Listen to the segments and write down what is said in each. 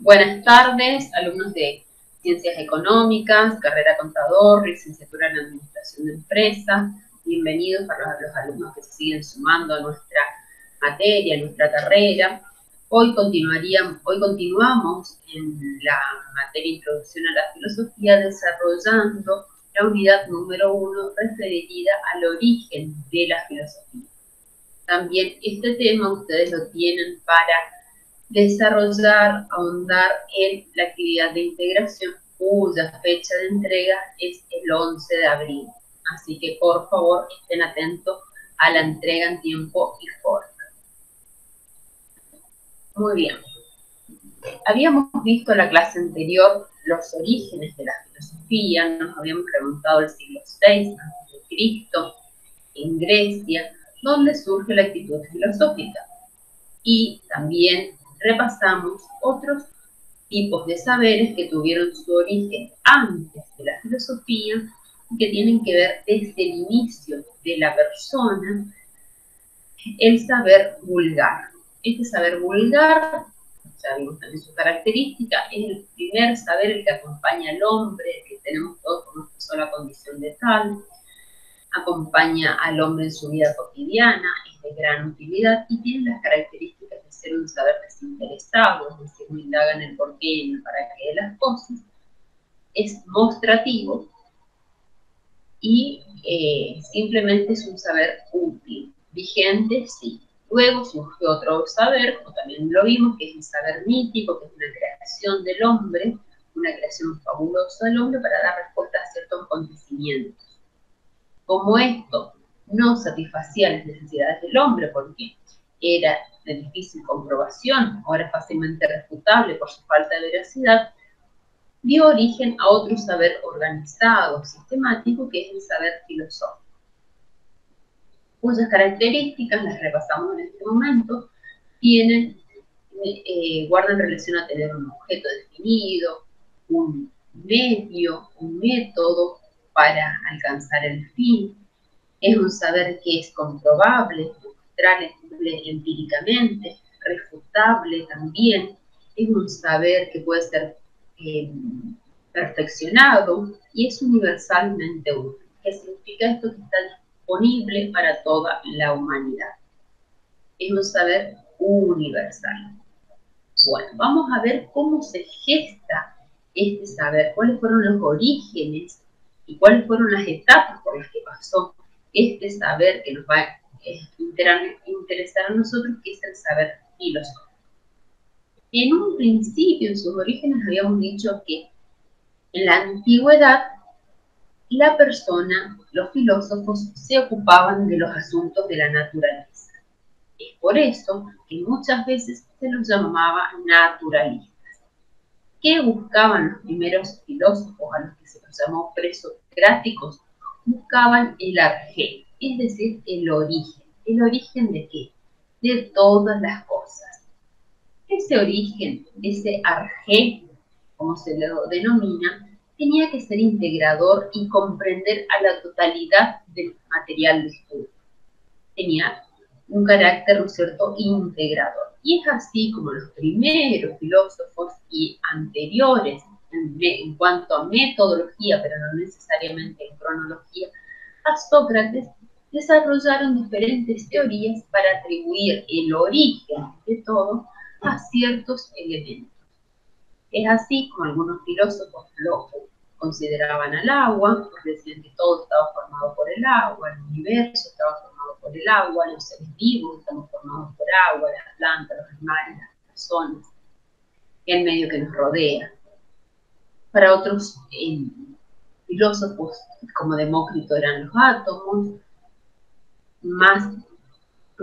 Buenas tardes, alumnos de Ciencias Económicas, carrera Contador, licenciatura en Administración de Empresas. Bienvenidos para los alumnos que se siguen sumando a nuestra materia, a nuestra carrera. Hoy continuamos en la materia Introducción a la Filosofía desarrollando la unidad número 1 referida al origen de la filosofía. También este tema ustedes lo tienen para desarrollar, ahondar en la actividad de integración, cuya fecha de entrega es el 11 de abril. Así que por favor estén atentos a la entrega en tiempo y forma. Muy bien. Habíamos visto en la clase anterior los orígenes de la filosofía, nos habíamos preguntado el siglo VI a.C., en Grecia, donde surge la actitud filosófica. Y también repasamos otros tipos de saberes que tuvieron su origen antes de la filosofía y que tienen que ver desde el inicio de la persona, el saber vulgar. Este saber vulgar, ya vimos también su característica, es el primer saber el que acompaña al hombre, que tenemos todos por nuestra sola condición de tal, acompaña al hombre en su vida cotidiana, es de gran utilidad y tiene las características de ser un saber desinteresado, es decir, no indaga en el porqué y en el para qué de las cosas, es mostrativo y simplemente es un saber útil, vigente, sí. Luego surge otro saber, o también lo vimos, que es el saber mítico, que es una creación del hombre, una creación fabulosa del hombre para dar respuesta a ciertos acontecimientos. Como esto no satisfacía las necesidades del hombre porque era de difícil comprobación o era fácilmente refutable por su falta de veracidad, dio origen a otro saber organizado, sistemático, que es el saber filosófico, cuyas características, las repasamos en este momento, guardan relación a tener un objeto definido, un medio, un método para alcanzar el fin. Es un saber que es comprobable, demostrable empíricamente, refutable también. Es un saber que puede ser perfeccionado y es universalmente útil. ¿Qué significa esto? Que está disponible para toda la humanidad. Es un saber universal. Bueno, vamos a ver cómo se gesta este saber, cuáles fueron los orígenes y cuáles fueron las etapas por las que pasó este saber que nos va a interesar a nosotros, que es el saber filosófico. En un principio, en sus orígenes, habíamos dicho que en la antigüedad la persona, los filósofos, se ocupaban de los asuntos de la naturaleza. Es por eso que muchas veces se los llamaba naturalistas. ¿Qué buscaban los primeros filósofos, a los que se los llamó presocráticos? Buscaban el arjé, es decir, el origen. ¿El origen de qué? De todas las cosas. Ese origen, ese arjé, como se lo denomina, tenía que ser integrador y comprender a la totalidad del material de estudio. Tenía un carácter, ¿no es cierto?, integrador. Y es así como los primeros filósofos y anteriores, en cuanto a metodología, pero no necesariamente en cronología, a Sócrates, desarrollaron diferentes teorías para atribuir el origen de todo a ciertos elementos. Es así como algunos filósofos lo consideraban al agua, porque decían que todo estaba formado por el agua, el universo estaba formado por el agua, los seres vivos estamos formados por agua, las plantas, los animales, las personas, el medio que nos rodea. Para otros filósofos, como Demócrito, eran los átomos,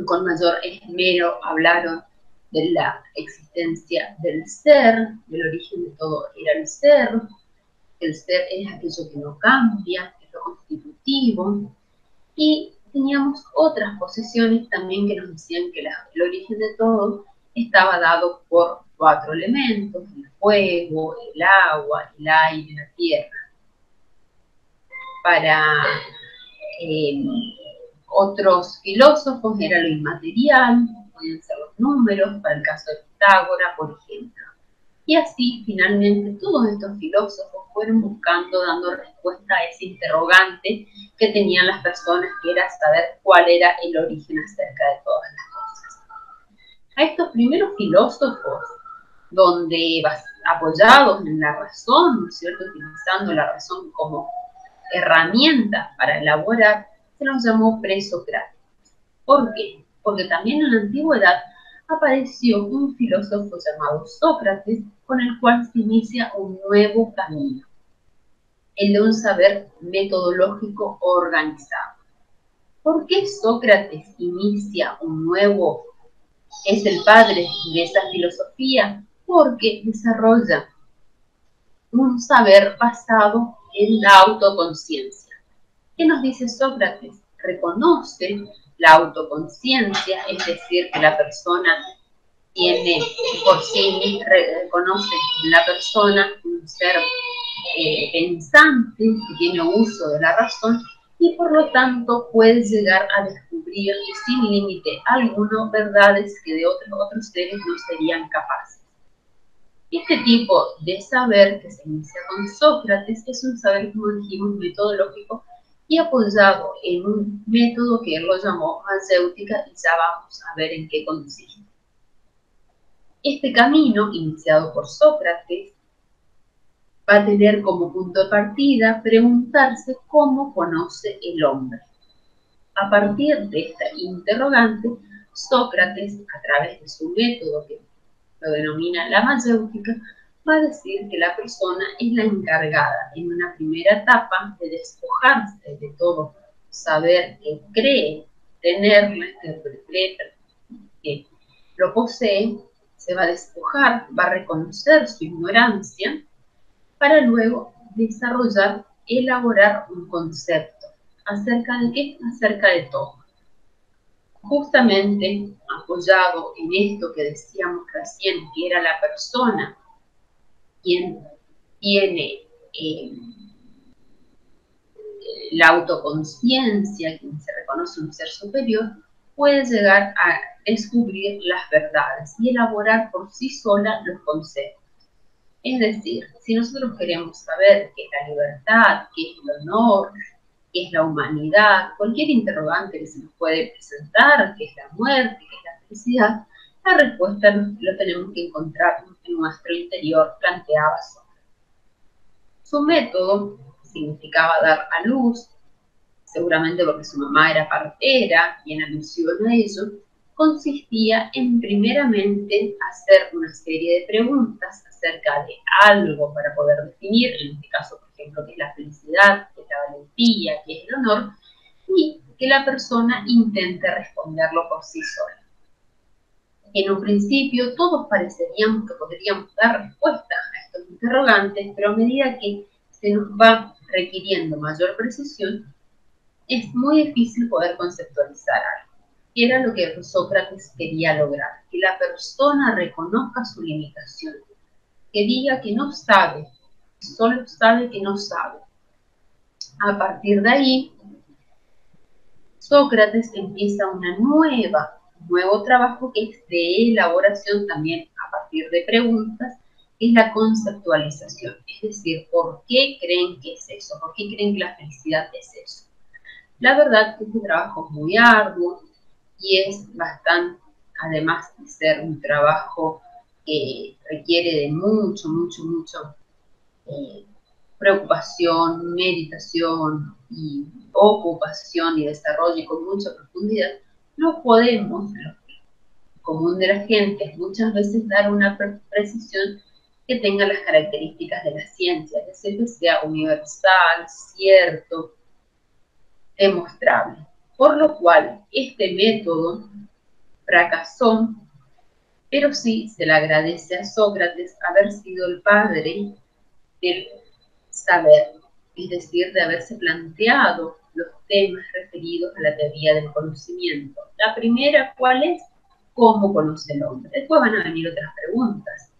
con mayor esmero hablaron de la existencia del ser, del origen de todo era el ser. El ser es aquello que no cambia, es lo constitutivo. Y teníamos otras posiciones también que nos decían que el origen de todo estaba dado por 4 elementos: el fuego, el agua, el aire, la tierra. Para otros filósofos era lo inmaterial, podían ser los números, para el caso de Pitágoras, por ejemplo. Y así, finalmente, todos estos filósofos fueron buscando, dando respuesta a ese interrogante que tenían las personas, que era saber cuál era el origen acerca de todas las cosas. A estos primeros filósofos, donde apoyados en la razón, ¿no es cierto?, utilizando la razón como herramienta para elaborar, se los llamó presocráticos. ¿Por qué? Porque también en la antigüedad apareció un filósofo llamado Sócrates, con el cual se inicia un nuevo camino, el de un saber metodológico organizado. ¿Por qué Sócrates inicia un nuevo, es el padre de esa filosofía? Porque desarrolla un saber basado en la autoconciencia. ¿Qué nos dice Sócrates? Reconoce la autoconciencia, es decir, que la persona tiene por sí, reconoce en la persona un ser pensante, que tiene uso de la razón, y por lo tanto puede llegar a descubrir sin límite alguno verdades que de otros seres no serían capaces. Este tipo de saber que se inicia con Sócrates es un saber, como dijimos, metodológico y apoyado en un método que él lo llamó mayéutica, y ya vamos a ver en qué consiste. Este camino, iniciado por Sócrates, va a tener como punto de partida preguntarse cómo conoce el hombre. A partir de esta interrogante, Sócrates, a través de su método, que lo denomina la mayéutica, va a decir que la persona es la encargada en una primera etapa de despojarse de todo saber que cree tenerlo, que lo posee, se va a despojar, va a reconocer su ignorancia, para luego desarrollar, elaborar un concepto. ¿Acerca de qué? Acerca de todo. Justamente apoyado en esto que decíamos recién, que era la persona quien tiene la autoconciencia, quien se reconoce un ser superior, puede llegar a descubrir las verdades y elaborar por sí sola los conceptos. Es decir, si nosotros queremos saber qué es la libertad, qué es el honor, qué es la humanidad, cualquier interrogante que se nos puede presentar, qué es la muerte, qué es la felicidad, la respuesta lo tenemos que encontrar en nuestro interior, planteaba Sócrates. Su método significaba dar a luz, seguramente porque su mamá era partera y en alusión a ello, consistía en primeramente hacer una serie de preguntas acerca de algo para poder definir, en este caso, por ejemplo, qué es la felicidad, qué es la valentía, qué es el honor, y que la persona intente responderlo por sí sola. En un principio todos pareceríamos que podríamos dar respuesta a estos interrogantes, pero a medida que se nos va requiriendo mayor precisión, es muy difícil poder conceptualizar algo. Y era lo que Sócrates quería lograr, que la persona reconozca su limitación, que diga que no sabe, solo sabe que no sabe. A partir de ahí, Sócrates empieza un nuevo trabajo, que es de elaboración también a partir de preguntas, es la conceptualización, es decir, ¿por qué creen que es eso? ¿Por qué creen que la felicidad es eso? La verdad que este trabajo es muy arduo y es bastante, además de ser un trabajo que requiere de mucho preocupación, meditación y ocupación y desarrollo, y con mucha profundidad, no podemos, lo común de la gente, muchas veces dar una precisión que tenga las características de la ciencia, es decir, que sea universal, cierto, demostrable. Por lo cual, este método fracasó, pero sí se le agradece a Sócrates haber sido el padre del saber, es decir, de haberse planteado los temas referidos a la teoría del conocimiento. La primera, ¿cuál es? ¿Cómo conoce el hombre? Después van a venir otras preguntas.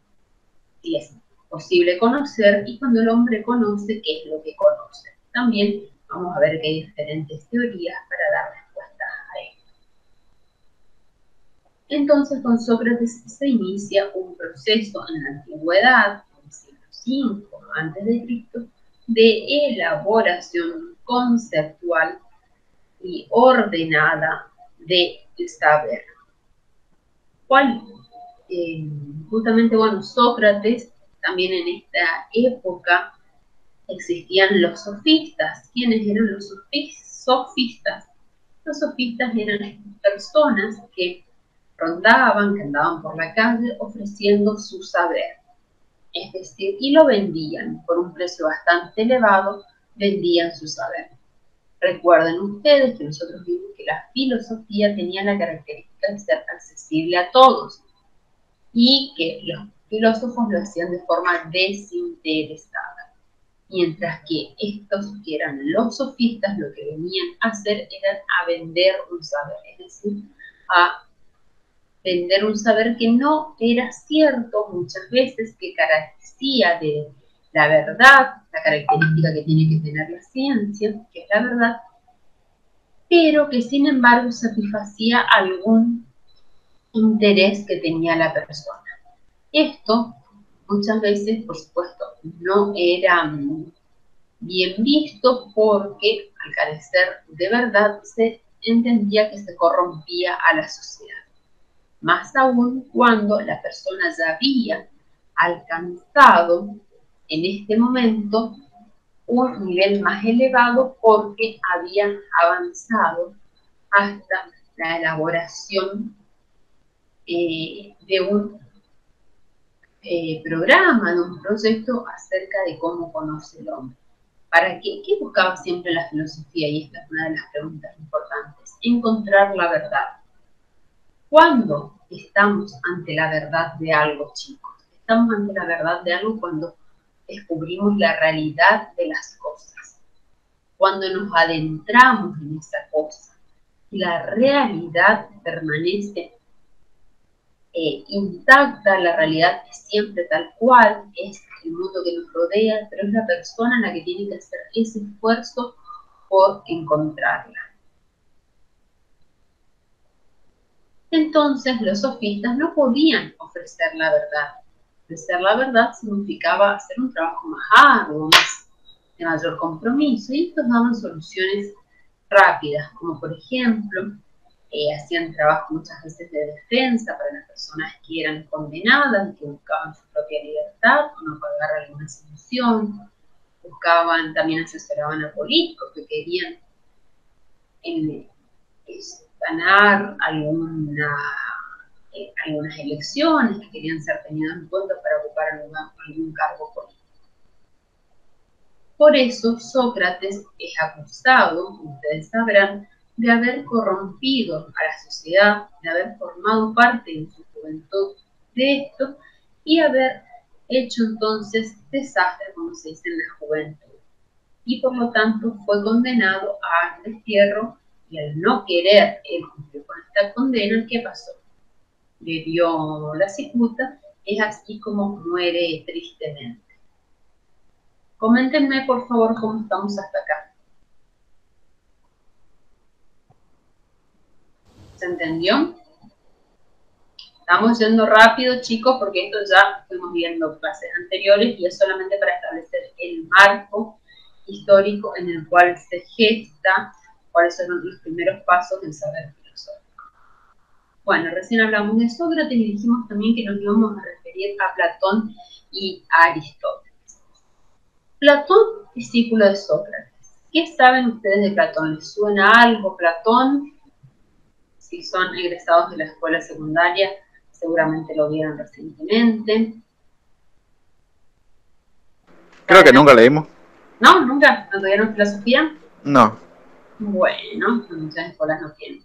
Si es posible conocer, y cuando el hombre conoce, ¿qué es lo que conoce? También vamos a ver que hay diferentes teorías para dar respuesta a esto. Entonces con Sócrates se inicia un proceso en la antigüedad, en el siglo V a.C., de elaboración conceptual y ordenada del saber. ¿Cuál? Justamente, bueno, Sócrates, también en esta época existían los sofistas. ¿Quiénes eran los sofistas? Los sofistas eran personas que rondaban, que andaban por la calle ofreciendo su saber. Es decir, y lo vendían por un precio bastante elevado, vendían su saber. Recuerden ustedes que nosotros vimos que la filosofía tenía la característica de ser accesible a todos y que los filósofos lo hacían de forma desinteresada. Mientras que estos que eran los sofistas lo que venían a hacer era a vender un saber, es decir, a vender un saber que no era cierto muchas veces, que carecía de la verdad, la característica que tiene que tener la ciencia, que es la verdad, pero que sin embargo satisfacía algún interés que tenía la persona. Esto muchas veces, por supuesto, no era bien visto porque al carecer de verdad se entendía que se corrompía a la sociedad. Más aún cuando la persona ya había alcanzado en este momento un nivel más elevado porque había avanzado hasta la elaboración de un programa, de un proyecto acerca de cómo conoce el hombre. ¿Para qué? ¿Qué buscaba siempre la filosofía? Y esta es una de las preguntas importantes. Encontrar la verdad. ¿Cuándo estamos ante la verdad de algo, chicos? Estamos ante la verdad de algo cuando descubrimos la realidad de las cosas. Cuando nos adentramos en esa cosa. La realidad permanece intacta, la realidad es siempre tal cual, es el mundo que nos rodea, pero es la persona la que tiene que hacer ese esfuerzo por encontrarla. Entonces los sofistas no podían ofrecer la verdad. Ofrecer la verdad significaba hacer un trabajo más arduo, más de mayor compromiso, y estos daban soluciones rápidas, como por ejemplo, hacían trabajo muchas veces de defensa para las personas que eran condenadas, que buscaban su propia libertad, o no pagar alguna sanción, buscaban, también asesoraban a políticos que querían ganar algunas elecciones, que querían ser tenidos en cuenta para ocupar algún cargo político. Por eso Sócrates es acusado, ustedes sabrán, de haber corrompido a la sociedad, de haber formado parte en su juventud de esto y haber hecho entonces desastre, como se dice en la juventud. Y por lo tanto fue condenado al destierro, y al no querer él cumplir con esta condena, ¿qué pasó? Le dio la cicuta, es así como muere tristemente. Coméntenme por favor cómo estamos hasta acá. ¿Se entendió? Estamos yendo rápido, chicos, porque esto ya fuimos viendo clases anteriores y es solamente para establecer el marco histórico en el cual se gesta cuáles son los primeros pasos del saber filosófico. Bueno, recién hablamos de Sócrates y dijimos también que nos íbamos a referir a Platón y a Aristóteles. Platón, discípulo de Sócrates. ¿Qué saben ustedes de Platón? ¿Les suena algo Platón? Si son egresados de la escuela secundaria, seguramente lo vieron recientemente. Creo que nunca leímos. ¿No? ¿Nunca? ¿No tuvieron filosofía? No. Bueno, muchas escuelas no tienen.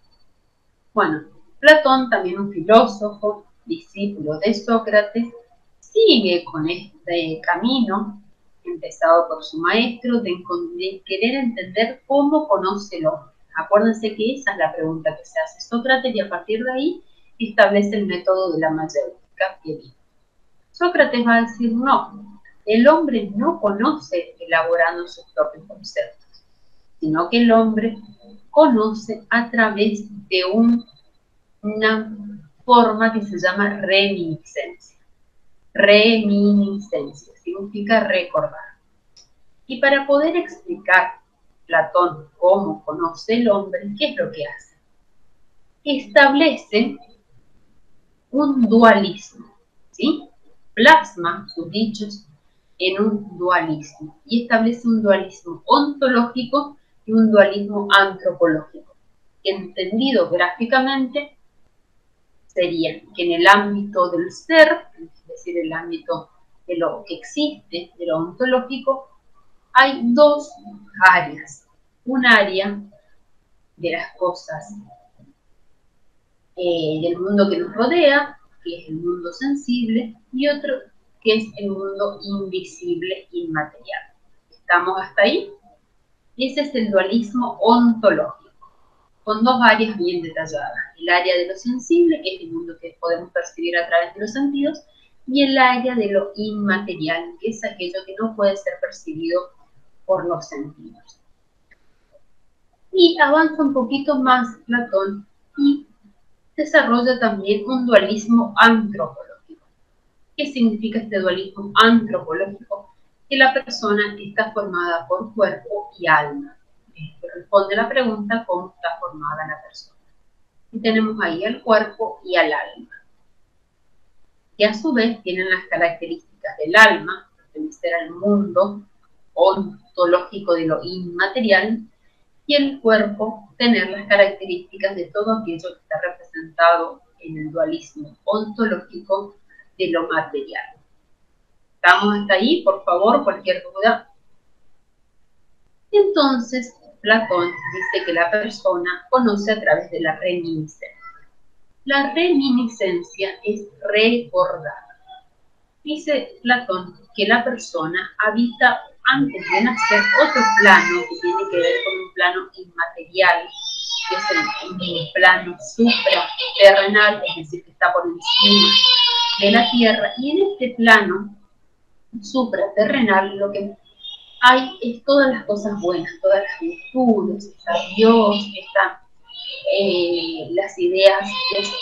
Bueno, Platón, también un filósofo, discípulo de Sócrates, sigue con este camino empezado por su maestro de querer entender cómo conoce el hombre. Acuérdense que esa es la pregunta que se hace Sócrates y a partir de ahí establece el método de la mayéutica que dijo. Sócrates va a decir no, el hombre no conoce elaborando sus propios conceptos, sino que el hombre conoce a través de una forma que se llama reminiscencia. Reminiscencia significa recordar. Y para poder explicar Platón cómo conoce el hombre, ¿qué es lo que hace? Establece un dualismo, ¿sí? Plasma sus dichos en un dualismo y establece un dualismo ontológico y un dualismo antropológico. Entendido gráficamente, sería que en el ámbito del ser, es decir, el ámbito de lo que existe, de lo ontológico, hay dos áreas. Un área de las cosas del mundo que nos rodea, que es el mundo sensible, y otro que es el mundo invisible, inmaterial. ¿Estamos hasta ahí? Ese es el dualismo ontológico, con dos áreas bien detalladas. El área de lo sensible, que es el mundo que podemos percibir a través de los sentidos, y el área de lo inmaterial, que es aquello que no puede ser percibido por los sentidos. Y avanza un poquito más Platón y desarrolla también un dualismo antropológico. ¿Qué significa este dualismo antropológico? Que la persona está formada por cuerpo y alma. Esto responde a la pregunta cómo está formada la persona. Y tenemos ahí al cuerpo y al alma, que a su vez tienen las características del alma, pertenecer al mundo ontológico de lo inmaterial, y el cuerpo tener las características de todo aquello que está representado en el dualismo ontológico de lo material. ¿Estamos hasta ahí? Por favor, cualquier duda. Entonces, Platón dice que la persona conoce a través de la reminiscencia. La reminiscencia es recordar. Dice Platón que la persona habita antes de nacer otro plano que tiene que ver con un plano inmaterial, que es el plano supraterrenal, es decir, que está por encima de la tierra, y en este plano supraterrenal lo que hay es todas las cosas buenas, todas las virtudes, está Dios, están las ideas, es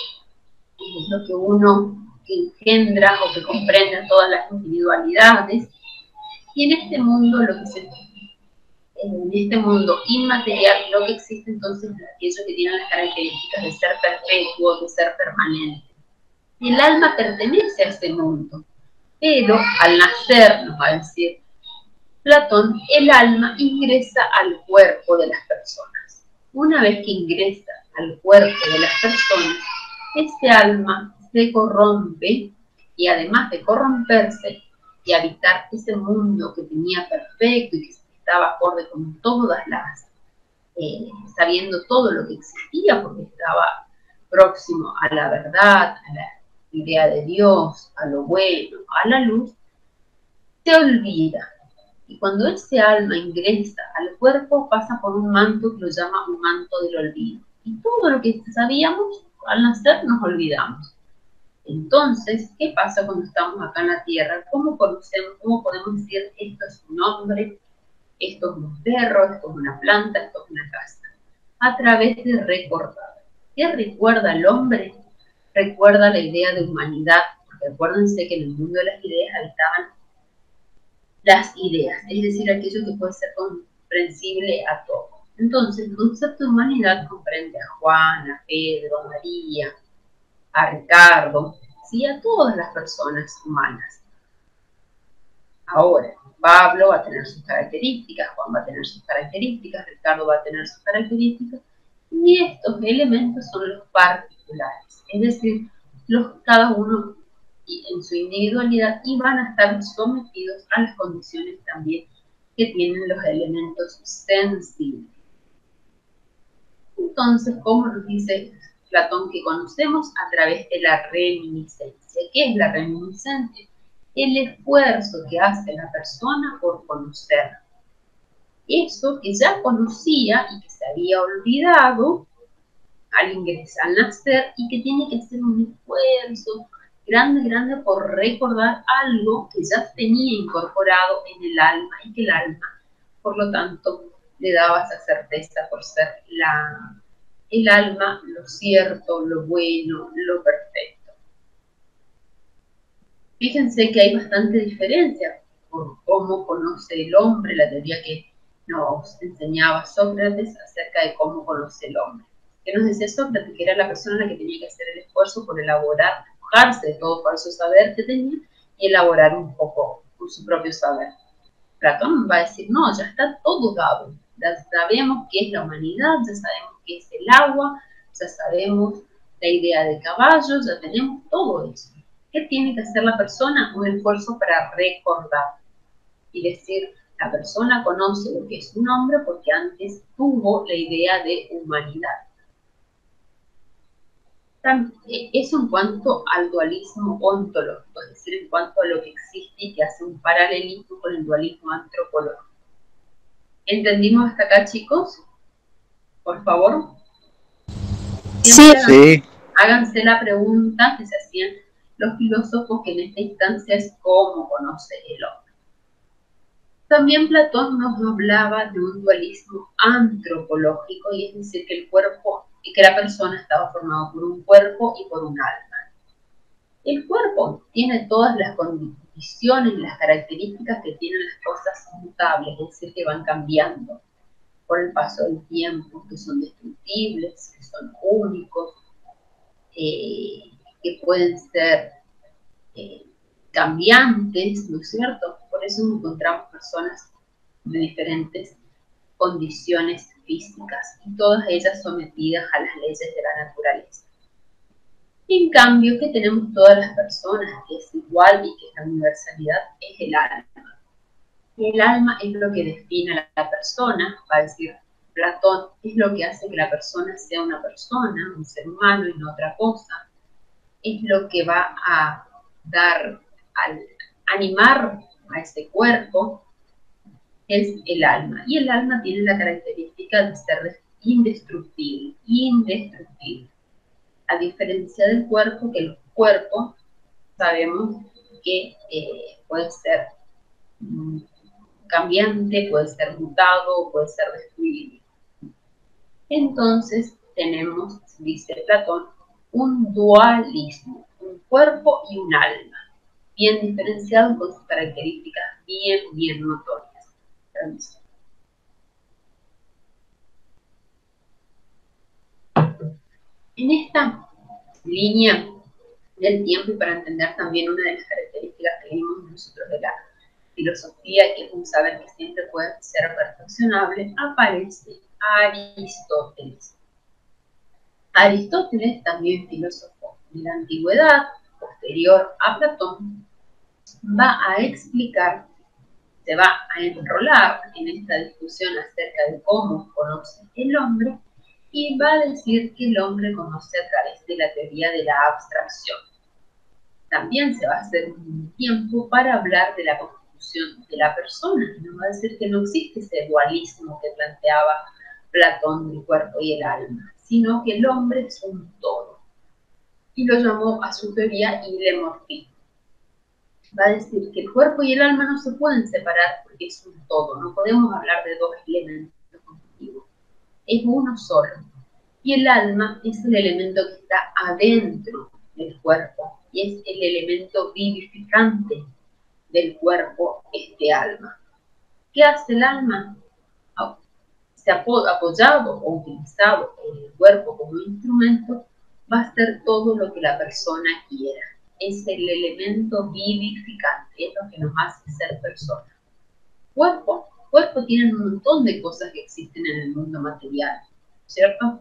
lo que uno engendra o que comprende todas las individualidades. Y en este mundo, en este mundo inmaterial, lo que existe entonces es aquello que tiene las características de ser perpetuo, de ser permanente. Y el alma pertenece a este mundo, pero al nacer, nos va a decir Platón, el alma ingresa al cuerpo de las personas. Una vez que ingresa al cuerpo de las personas, este alma se corrompe y además de corromperse y habitar ese mundo que tenía perfecto y que estaba acorde con todas las, sabiendo todo lo que existía porque estaba próximo a la verdad, a la idea de Dios, a lo bueno, a la luz, se olvida. Y cuando ese alma ingresa al cuerpo, pasa por un manto que lo llama un manto del olvido. Y todo lo que sabíamos, al nacer nos olvidamos. Entonces, ¿qué pasa cuando estamos acá en la Tierra? ¿Cómo conocemos, cómo podemos decir esto es un hombre, esto es un perro, esto es una planta, esto es una casa? A través de recordar. ¿Qué recuerda el hombre? Recuerda la idea de humanidad. Porque acuérdense que en el mundo de las ideas habitaban las ideas, es decir, aquello que puede ser comprensible a todos. Entonces, el concepto de humanidad comprende a Juan, a Pedro, a María, a Ricardo, ¿sí? A todas las personas humanas. Ahora, Pablo va a tener sus características, Juan va a tener sus características, Ricardo va a tener sus características, y estos elementos son los particulares, es decir, cada uno en su individualidad y van a estar sometidos a las condiciones también que tienen los elementos sensibles. Entonces, ¿cómo nos dice Platón que conocemos? A través de la reminiscencia. ¿Qué es la reminiscencia? El esfuerzo que hace la persona por conocer eso que ya conocía y que se había olvidado al ingresar, al nacer, y que tiene que hacer un esfuerzo grande por recordar algo que ya tenía incorporado en el alma y que el alma, por lo tanto, le daba esa certeza por ser el alma lo cierto, lo bueno, lo perfecto. Fíjense que hay bastante diferencia por cómo conoce el hombre, la teoría que nos enseñaba Sócrates acerca de cómo conoce el hombre. ¿Qué nos decía Sócrates? Que era la persona la que tenía que hacer el esfuerzo por elaborar, despojarse de todo falso saber que tenía y elaborar un poco con su propio saber. Platón va a decir, no, ya está todo dado, ya sabemos qué es la humanidad, ya sabemos qué es el agua, ya sabemos la idea del caballo, ya tenemos todo eso. ¿Qué tiene que hacer la persona? Un esfuerzo para recordar y decir, la persona conoce lo que es un hombre porque antes tuvo la idea de humanidad. Eso en cuanto al dualismo ontológico, es decir, en cuanto a lo que existe y que hace un paralelismo con el dualismo antropológico. ¿Entendimos hasta acá, chicos? Por favor. Sí. Háganse la pregunta que se hacían los filósofos, que en esta instancia es cómo conoce el hombre. También Platón nos hablaba de un dualismo antropológico, y es decir, que el cuerpo y que la persona estaba formado por un cuerpo y por un alma. El cuerpo tiene todas las condiciones, las características que tienen las cosas mutables, es decir, que van cambiando por el paso del tiempo, que son destructibles, que son únicos, que pueden ser cambiantes, ¿no es cierto? Por eso encontramos personas de diferentes condiciones físicas y todas ellas sometidas a las leyes de la naturaleza. En cambio, que tenemos todas las personas, que es igual y que es la universalidad, es el alma. Y el alma es lo que define a la persona, va a decir Platón, es lo que hace que la persona sea una persona, un ser humano y no otra cosa. Es lo que va a dar, al animar a ese cuerpo, es el alma. Y el alma tiene la característica de ser indestructible, a diferencia del cuerpo, que el cuerpo sabemos que puede ser cambiante, puede ser mutado, puede ser destruido. Entonces tenemos, dice Platón, un dualismo, un cuerpo y un alma, bien diferenciado con sus características bien notorias. Entonces, en esta línea del tiempo, y para entender también una de las características que vimos nosotros de la filosofía, que es un saber que siempre puede ser perfeccionable, aparece Aristóteles. Aristóteles, también filósofo de la antigüedad, posterior a Platón, va a explicar, se va a enrolar en esta discusión acerca de cómo conoce el hombre, y va a decir que el hombre conoce a través de la teoría de la abstracción. También se va a hacer un tiempo para hablar de la constitución de la persona. Nos va a decir que no existe ese dualismo que planteaba Platón del cuerpo y el alma, sino que el hombre es un todo. Y lo llamó a su teoría hilemorfismo. Va a decir que el cuerpo y el alma no se pueden separar porque es un todo. No podemos hablar de dos elementos constitutivos. Es uno solo. Y el alma es el elemento que está adentro del cuerpo y es el elemento vivificante del cuerpo, este alma. ¿Qué hace el alma? Se ha apoyado o utilizado en el cuerpo como instrumento, va a hacer todo lo que la persona quiera. Es el elemento vivificante, es lo que nos hace ser personas. Cuerpo tiene un montón de cosas que existen en el mundo material, ¿cierto?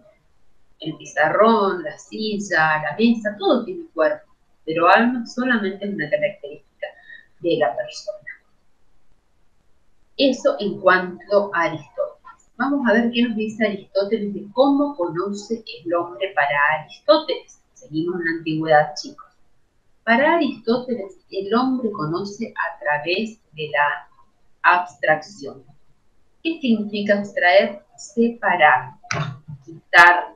El pizarrón, la silla, la mesa, todo tiene cuerpo, pero alma solamente es una característica de la persona. Eso en cuanto a Aristóteles. Vamos a ver qué nos dice Aristóteles de cómo conoce el hombre para Aristóteles. Seguimos en la antigüedad, chicos. Para Aristóteles, el hombre conoce a través de la abstracción. ¿Qué significa abstraer? Separar, quitar.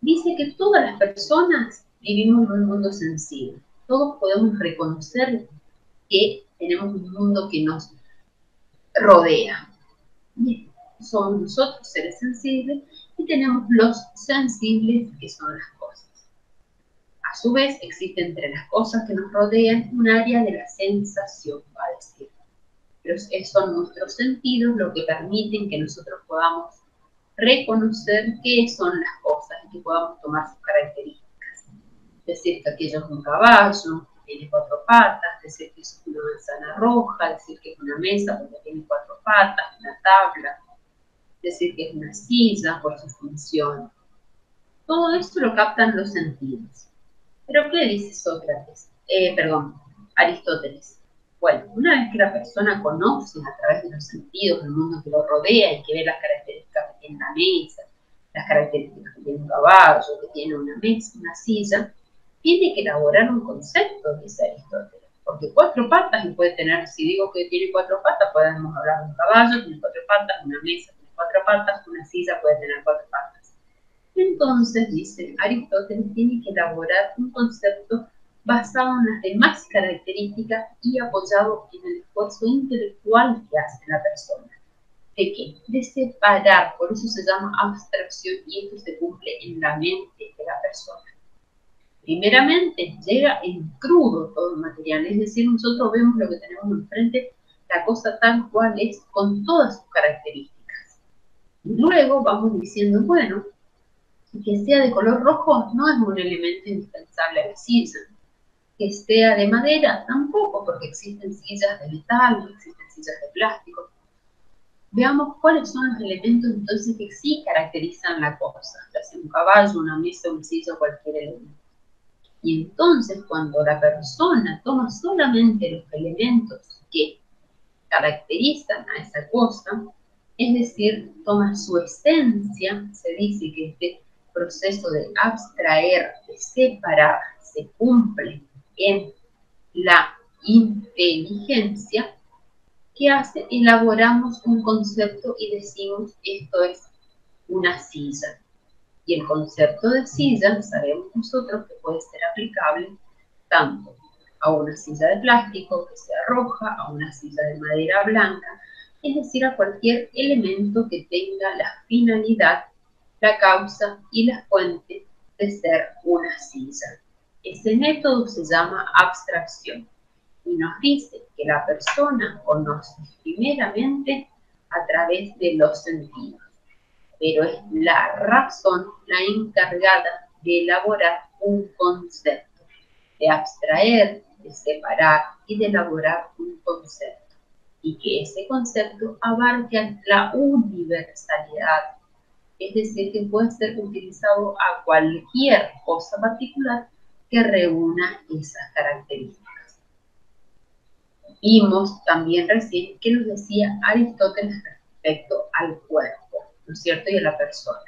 Dice que todas las personas vivimos en un mundo sensible. Todos podemos reconocer que tenemos un mundo que nos rodea. Somos nosotros seres sensibles y tenemos los sensibles, que son las cosas. A su vez, existe entre las cosas que nos rodean un área de la sensación, va a decir. Pero son nuestros sentidos lo que permiten que nosotros podamos reconocer qué son las cosas y que podamos tomar sus características. Decir que aquello es un caballo, que tiene 4 patas, decir que es una manzana roja, decir que es una mesa porque tiene 4 patas, una tabla, decir que es una silla por su función. Todo esto lo captan los sentidos. ¿Pero qué dice Sócrates? Aristóteles. Bueno, una vez que la persona conoce a través de los sentidos el mundo que lo rodea y que ve las características que tiene la mesa, las características que tiene un caballo, que tiene una mesa, una silla, tiene que elaborar un concepto, dice Aristóteles. Porque 4 patas, y puede tener, si digo que tiene 4 patas, podemos hablar de un caballo, tiene 4 patas, una mesa tiene 4 patas, una silla puede tener 4 patas. Entonces, dice Aristóteles, tiene que elaborar un concepto basado en las demás características y apoyado en el esfuerzo intelectual que hace la persona. ¿De qué? De separar, por eso se llama abstracción y esto se cumple en la mente de la persona. Primeramente, llega en crudo todo el material, es decir, nosotros vemos lo que tenemos enfrente, la cosa tal cual es, con todas sus características. Y luego vamos diciendo, bueno, que sea de color rojo no es un elemento indispensable a la silla. Que sea de madera, tampoco, porque existen sillas de metal, existen sillas de plástico. Veamos cuáles son los elementos entonces que sí caracterizan la cosa, ya sea un caballo, una mesa, un silla o cualquier elemento. Y entonces cuando la persona toma solamente los elementos que caracterizan a esa cosa, es decir, toma su esencia, se dice que este proceso de abstraer, de separar, se cumple en la inteligencia, ¿qué hace? Elaboramos un concepto y decimos, esto es una silla. Y el concepto de silla, sabemos nosotros que puede ser aplicable tanto a una silla de plástico que sea roja, a una silla de madera blanca, es decir, a cualquier elemento que tenga la finalidad, la causa y la fuente de ser una silla. Ese método se llama abstracción y nos dice que la persona conoce primeramente a través de los sentidos, pero es la razón la encargada de elaborar un concepto, de abstraer, de separar y de elaborar un concepto, y que ese concepto abarque la universalidad, es decir, que puede ser utilizado a cualquier cosa particular que reúna esas características. Vimos también recién que nos decía Aristóteles respecto al cuerpo, ¿no es cierto?, y a la persona.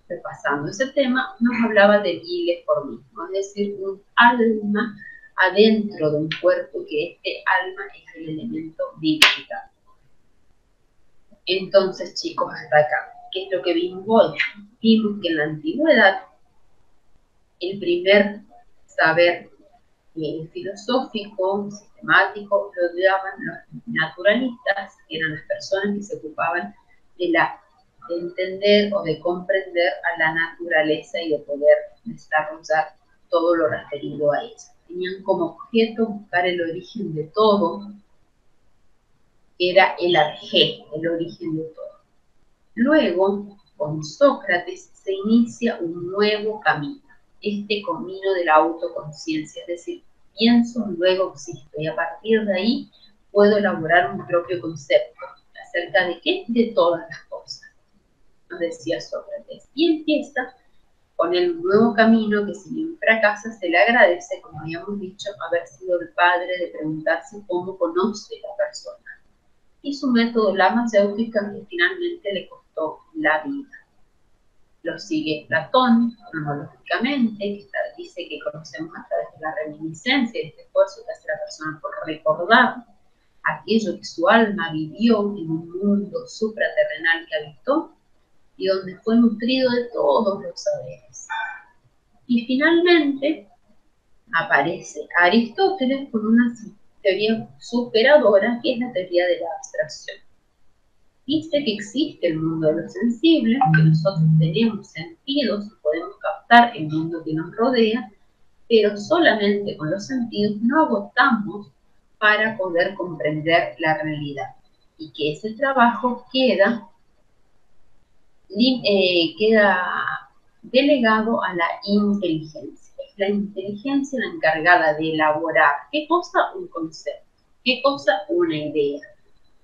Repasando ese tema, nos hablaba del ileformismo, es decir, un alma adentro de un cuerpo, que este alma es el elemento vivificante. Entonces, chicos, hasta acá, ¿qué es lo que vimos hoy? Vimos que en la antigüedad, el primer saber filosófico, sistemático, lo llamaban los naturalistas, que eran las personas que se ocupaban de entender o de comprender a la naturaleza y de poder desarrollar todo lo referido a ella. Tenían como objeto buscar el origen de todo, que era el arjé, el origen de todo. Luego, con Sócrates, se inicia un nuevo camino, este camino de la autoconciencia, es decir, pienso, luego existo, y a partir de ahí puedo elaborar un propio concepto. ¿Acerca de qué? De todas las cosas, nos decía Sócrates. Y empieza con el nuevo camino que, si bien fracasa, se le agradece, como habíamos dicho, haber sido el padre de preguntarse cómo conoce la persona. Y su método, la mayéutica, que finalmente le costó la vida. Lo sigue Platón, cronológicamente, que dice que conocemos a través de la reminiscencia, de este esfuerzo que hace la persona por recordar aquello que su alma vivió en un mundo supraterrenal que habitó y donde fue nutrido de todos los saberes. Y finalmente aparece Aristóteles con una teoría superadora, que es la teoría de la abstracción. Viste que existe el mundo de los sensibles, que nosotros tenemos sentidos, podemos captar el mundo que nos rodea, pero solamente con los sentidos no agotamos para poder comprender la realidad. Y que ese trabajo queda delegado a la inteligencia. Es la inteligencia la encargada de elaborar, ¿qué cosa? Un concepto. ¿Qué cosa? Una idea.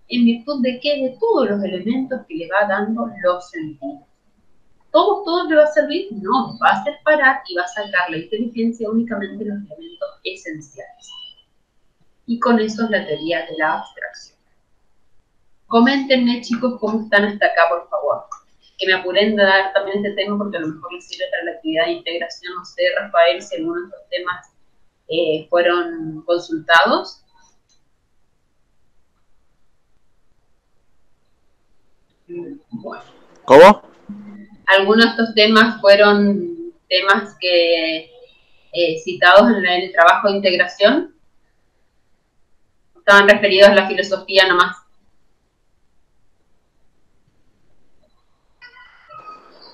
¿En virtud de qué? De todos los elementos que le va dando los sentidos. ¿Todo le va a servir? No, va a separar y va a sacar la inteligencia únicamente los elementos esenciales. Y con eso es la teoría de la abstracción. Coméntenme, chicos, cómo están hasta acá, por favor. Que me apuren de dar también este tema porque a lo mejor les sirve para la actividad de integración. No sé, Rafael, si algunos de estos temas fueron consultados. Bueno. ¿Cómo? Algunos de estos temas fueron temas que citados en el trabajo de integración. Estaban referidos a la filosofía nomás.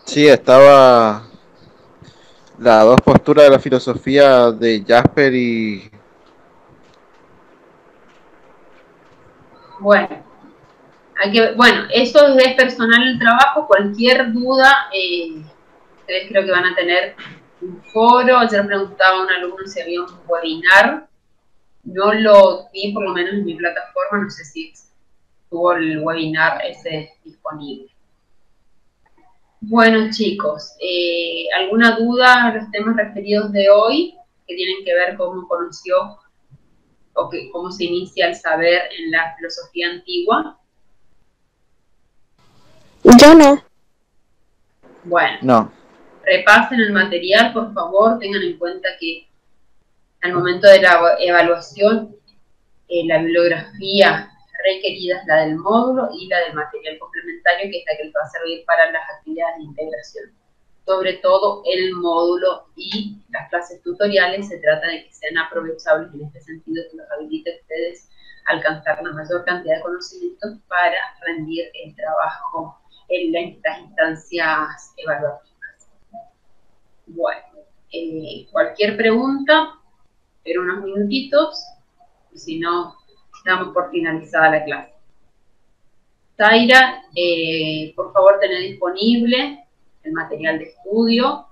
Sí, estaba las dos posturas de la filosofía de Jasper y... Bueno, eso es personal el trabajo. Cualquier duda, ustedes creo que van a tener un foro. Ayer preguntaba a un alumno si había un webinar. No lo vi, por lo menos en mi plataforma, no sé si estuvo el webinar ese disponible. Bueno, chicos, ¿alguna duda a los temas referidos de hoy que tienen que ver cómo conoció o cómo se inicia el saber en la filosofía antigua? Yo no. Bueno, No. repasen el material, por favor, tengan en cuenta que al momento de la evaluación, la bibliografía requerida es la del módulo y la del material complementario, que es la que les va a servir para las actividades de integración. Sobre todo el módulo y las clases tutoriales se trata de que sean aprovechables en este sentido, que los habilite a ustedes a alcanzar la mayor cantidad de conocimientos para rendir el trabajo en las instancias evaluativas. Bueno, cualquier pregunta, espero unos minutitos, y si no, damos por finalizada la clase. Zaira, por favor, tened disponible el material de estudio.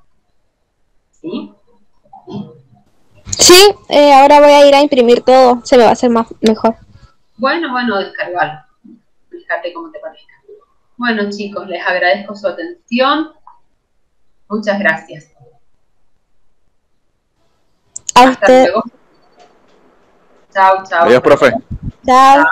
¿Sí? Sí, ahora voy a ir a imprimir todo, se me va a hacer mejor. Bueno, descargalo. Fíjate cómo te parezca. Bueno, chicos, les agradezco su atención. Muchas gracias. A Hasta usted. luego. Chao. Adiós, profe. Chao.